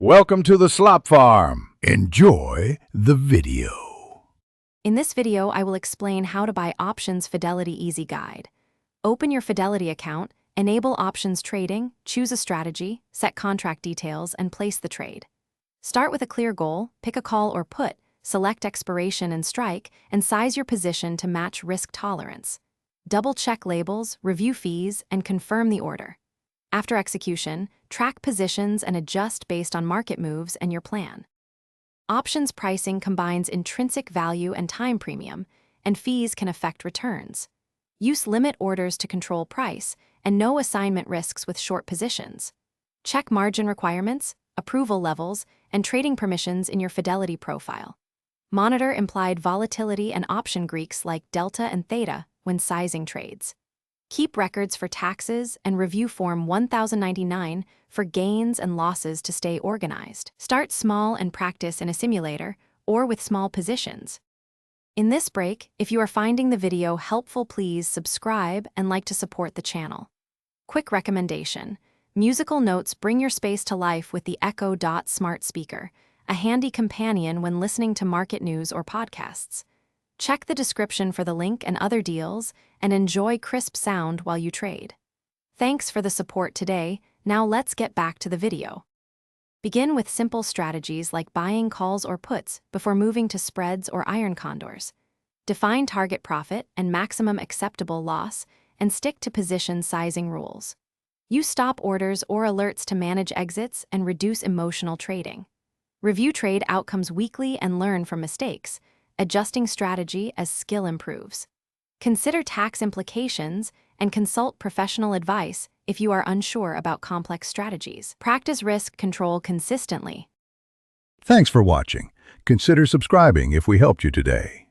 Welcome to the Slop Farm. Enjoy the video. In this video, I will explain how to buy Options Fidelity Easy Guide. Open your Fidelity account, enable options trading, choose a strategy, set contract details, and place the trade. Start with a clear goal, pick a call or put, select expiration and strike, and size your position to match risk tolerance. Double-check labels, review fees, and confirm the order. After execution, track positions and adjust based on market moves and your plan. Options pricing combines intrinsic value and time premium, and fees can affect returns. Use limit orders to control price, and no assignment risks with short positions. Check margin requirements, approval levels, and trading permissions in your Fidelity profile. Monitor implied volatility and option Greeks like delta and theta when sizing trades. Keep records for taxes and review Form 1099 for gains and losses to stay organized. Start small and practice in a simulator or with small positions. In this break, if you are finding the video helpful, please subscribe and like to support the channel. Quick recommendation: musical notes bring your space to life with the Echo Dot smart speaker, a handy companion when listening to market news or podcasts. Check the description for the link and other deals, and enjoy crisp sound while you trade. Thanks for the support today. Now let's get back to the video. Begin with simple strategies like buying calls or puts before moving to spreads or iron condors. Define target profit and maximum acceptable loss, and stick to position sizing rules. Use stop orders or alerts to manage exits and reduce emotional trading. Review trade outcomes weekly and learn from mistakes, adjusting strategy as skill improves. Consider tax implications and consult professional advice if you are unsure about complex strategies. Practice risk control consistently. Thanks for watching. Consider subscribing if we helped you today.